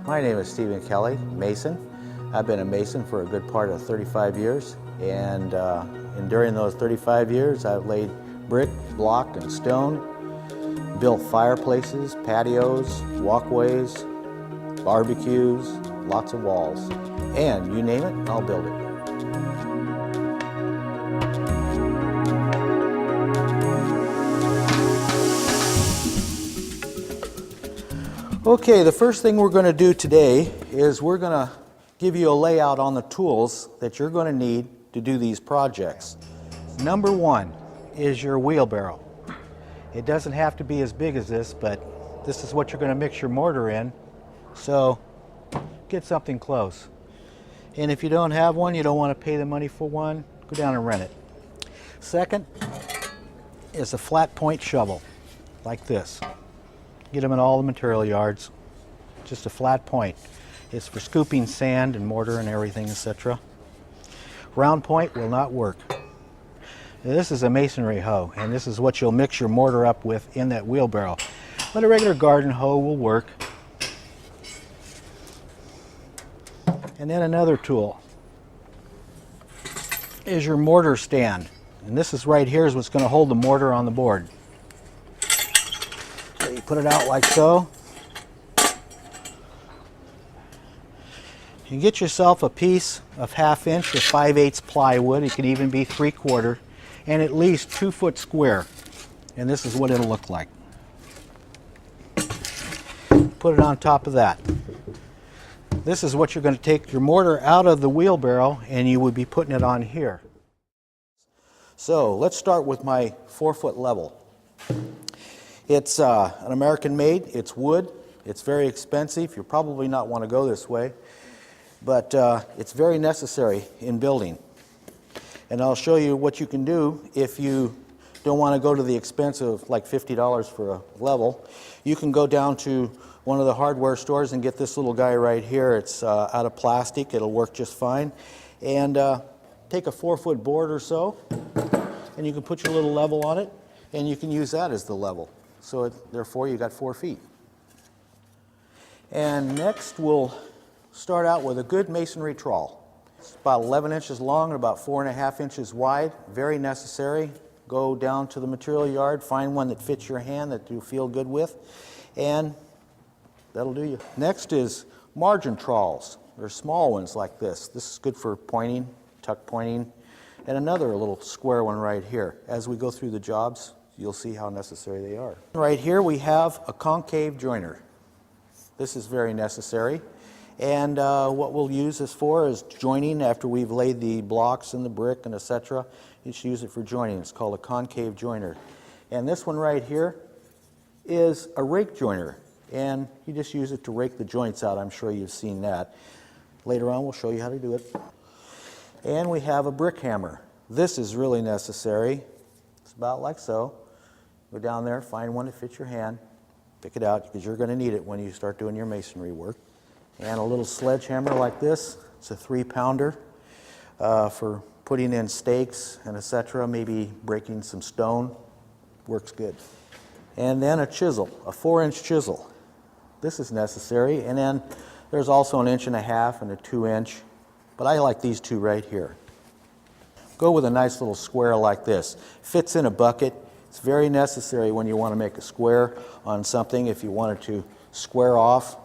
My name is Stephen Kelly, Mason. I've been a Mason for a good part of 35 years, and during those 35 years I've laid brick, block, and stone, built fireplaces, patios, walkways, barbecues, lots of walls, and you name it, I'll build it. Okay, the first thing we're going to do today is we're going to give you a layout on the tools that you're going to need to do these projects. Number one is your wheelbarrow. It doesn't have to be as big as this, but this is what you're going to mix your mortar in, so get something close. And if you don't have one, you don't want to pay the money for one, go down and rent it. Second is a flat point shovel, like this. Get them in all the material yards. Just a flat point. It's for scooping sand and mortar and everything, etc. Round point will not work. This is a masonry hoe, and this is what you'll mix your mortar up with in that wheelbarrow. But a regular garden hoe will work. And then another tool is your mortar stand. And this is right here is what's going to hold the mortar on the board. So you put it out like so. You get yourself a piece of 1/2 inch or 5/8 plywood. It can even be 3/4, and at least 2 foot square. And this is what it'll look like. Put it on top of that. This is what you're going to take your mortar out of the wheelbarrow, and you would be putting it on here. So let's start with my 4-foot level. It's an American made, it's wood, it's very expensive. You'll probably not want to go this way, but it's very necessary in building. And I'll show you what you can do if you don't want to go to the expense of like $50 for a level. You can go down to one of the hardware stores and get this little guy right here. It's out of plastic, it'll work just fine. And take a 4-foot board or so, and you can put your little level on it, and you can use that as the level. So therefore you got 4 feet. And next we'll start out with a good masonry trowel. It's about 11 inches long and about 4.5 inches wide. Very necessary. Go down to the material yard, find one that fits your hand that you feel good with, and that'll do you. Next is margin trowels. They're small ones like this. This is good for pointing, tuck pointing, and another little square one right here. As we go through the jobs, you'll see how necessary they are. Right here we have a concave joiner. This is very necessary, and what we'll use this for is joining after we've laid the blocks and the brick and etc. You should use it for joining. It's called a concave joiner. And this one right here is a rake joiner, and you just use it to rake the joints out. I'm sure you've seen that. Later on we'll show you how to do it. And we have a brick hammer. This is really necessary. It's about like so. Go down there, find one that fits your hand, pick it out because you're going to need it when you start doing your masonry work. And a little sledgehammer like this. It's a 3-pounder for putting in stakes and etc. Maybe breaking some stone. Works good. And then a chisel, a 4-inch chisel. This is necessary. And then there's also an 1.5 inch and a 2-inch. But I like these two right here. Go with a nice little square like this. Fits in a bucket. It's very necessary when you want to make a square on something if you wanted to square off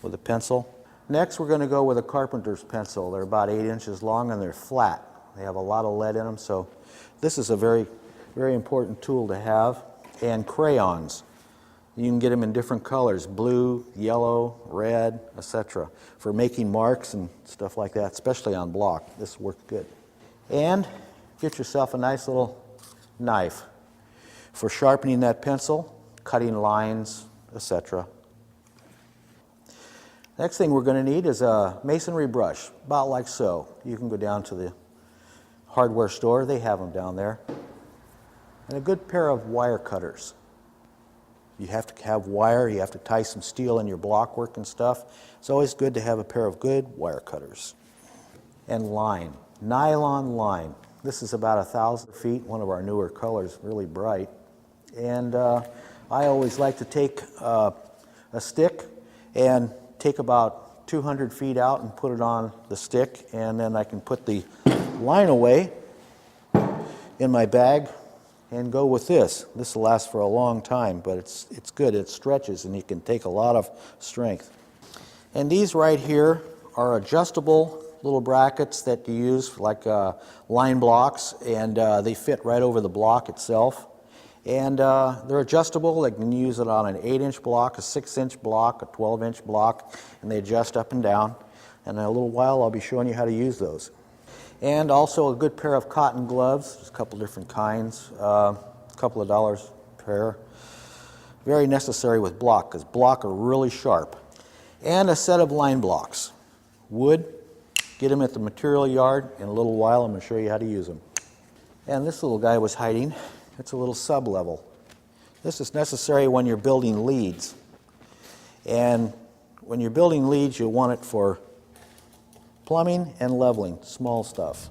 with a pencil. Next we're going to go with a carpenter's pencil. They're about 8 inches long and they're flat. They have a lot of lead in them, so this is a very, very important tool to have. And crayons. You can get them in different colors, blue, yellow, red, etc. for making marks and stuff like that, especially on block. This works good. And get yourself a nice little knife for sharpening that pencil, cutting lines, etc. Next thing we're going to need is a masonry brush, about like so. You can go down to the hardware store, they have them down there. And a good pair of wire cutters. You have to have wire, you have to tie some steel in your block work and stuff. It's always good to have a pair of good wire cutters. And line, nylon line. This is about 1,000 feet, one of our newer colors, really bright. And I always like to take a stick and take about 200 feet out and put it on the stick, and then I can put the line away in my bag and go with this. This will last for a long time, but it's good. It stretches and you can take a lot of strength. And these right here are adjustable little brackets that you use like line blocks, and they fit right over the block itself. And they're adjustable. They can use it on an 8-inch block, a 6-inch block, a 12-inch block, and they adjust up and down. And in a little while I'll be showing you how to use those. And also a good pair of cotton gloves. There's a couple different kinds, a couple of dollars a pair. Very necessary with block, because block are really sharp. And a set of line blocks. Wood, get them at the material yard. In a little while I'm going to show you how to use them. And this little guy was hiding. It's a little sub-level. This is necessary when you're building leads. And when you're building leads, you want it for plumbing and leveling, small stuff.